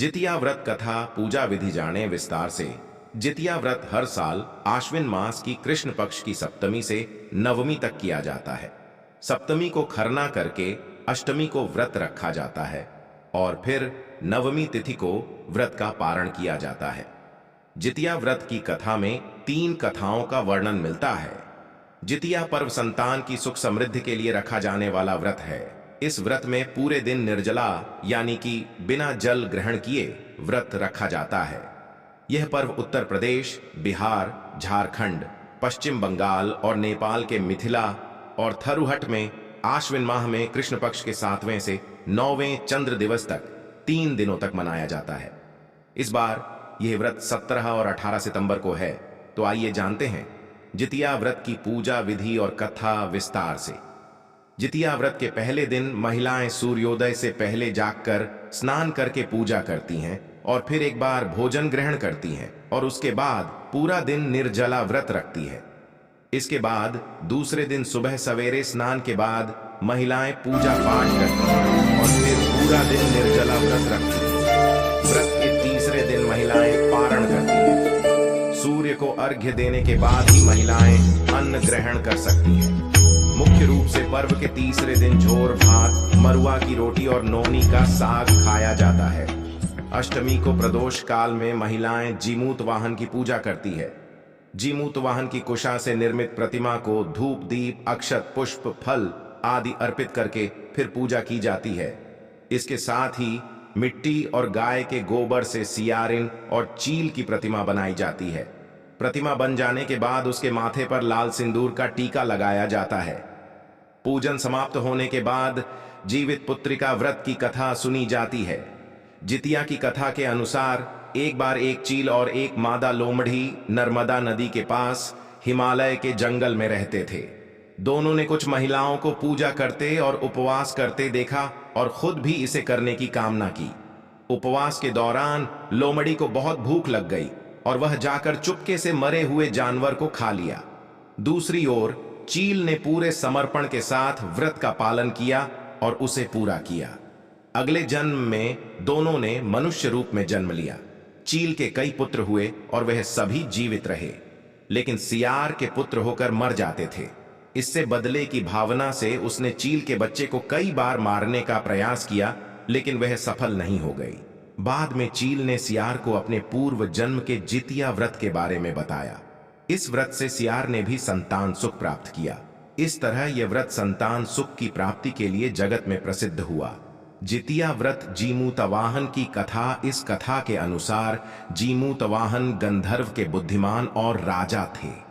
जितिया व्रत कथा पूजा विधि जाने विस्तार से। जितिया व्रत हर साल आश्विन मास की कृष्ण पक्ष की सप्तमी से नवमी तक किया जाता है। सप्तमी को खरना करके अष्टमी को व्रत रखा जाता है और फिर नवमी तिथि को व्रत का पारण किया जाता है। जितिया व्रत की कथा में 3 कथाओं का वर्णन मिलता है। जितिया पर्व संतान की सुख समृद्धि के लिए रखा जाने वाला व्रत है। इस व्रत में पूरे दिन निर्जला यानी कि बिना जल ग्रहण किए व्रत रखा जाता है। यह पर्व उत्तर प्रदेश, बिहार, झारखंड, पश्चिम बंगाल और नेपाल के मिथिला और थरुहट में आश्विन माह में कृष्ण पक्ष के 7वें से 9वें चंद्र दिवस तक 3 दिनों तक मनाया जाता है। इस बार यह व्रत 17 और 18 सितंबर को है। तो आइए जानते हैं जितिया व्रत की पूजा विधि और कथा विस्तार से। जितिया व्रत के पहले दिन महिलाएं सूर्योदय से पहले जागकर स्नान करके पूजा करती हैं और फिर एक बार भोजन ग्रहण करती हैं और उसके बाद पूरा दिन निर्जला व्रत रखती है। इसके बाद दूसरे दिन सुबह सवेरे स्नान के बाद महिलाएं पूजा पाठ करती हैं और फिर पूरा दिन निर्जला व्रत रखती हैं। व्रत के तीसरे दिन महिलाएं पारण करती हैं। सूर्य को अर्घ्य देने के बाद ही महिलाएं अन्न ग्रहण कर सकती हैं। मुख्य रूप से पर्व के तीसरे दिन झोर भात, मरुआ की रोटी और नौनी का साग खाया जाता है। अष्टमी को प्रदोष काल में महिलाएं जीमूत वाहन की पूजा करती है। जीमूत वाहन की कुशा से निर्मित प्रतिमा को धूप, दीप, अक्षत, पुष्प, फल आदि अर्पित करके फिर पूजा की जाती है। इसके साथ ही मिट्टी और गाय के गोबर से सियारिन और चील की प्रतिमा बनाई जाती है। प्रतिमा बन जाने के बाद उसके माथे पर लाल सिंदूर का टीका लगाया जाता है। पूजन समाप्त होने के बाद जीवित पुत्रिका व्रत की कथा सुनी जाती है। जितिया की कथा के अनुसार एक बार एक चील और एक मादा लोमड़ी नर्मदा नदी के पास हिमालय के जंगल में रहते थे। दोनों ने कुछ महिलाओं को पूजा करते और उपवास करते देखा और खुद भी इसे करने की कामना की। उपवास के दौरान लोमड़ी को बहुत भूख लग गई और वह जाकर चुपके से मरे हुए जानवर को खा लिया। दूसरी ओर चील ने पूरे समर्पण के साथ व्रत का पालन किया और उसे पूरा किया। अगले जन्म में दोनों ने मनुष्य रूप में जन्म लिया। चील के कई पुत्र हुए और वह सभी जीवित रहे, लेकिन सियार के पुत्र होकर मर जाते थे। इससे बदले की भावना से उसने चील के बच्चे को कई बार मारने का प्रयास किया, लेकिन वह सफल नहीं हो गई। बाद में चील ने सियार को अपने पूर्व जन्म के जितिया व्रत के बारे में बताया। इस व्रत से सियार ने भी संतान सुख प्राप्त किया। इस तरह यह व्रत संतान सुख की प्राप्ति के लिए जगत में प्रसिद्ध हुआ। जितिया व्रत जीमूतवाहन की कथा। इस कथा के अनुसार जीमूतवाहन गंधर्व के बुद्धिमान और राजा थे।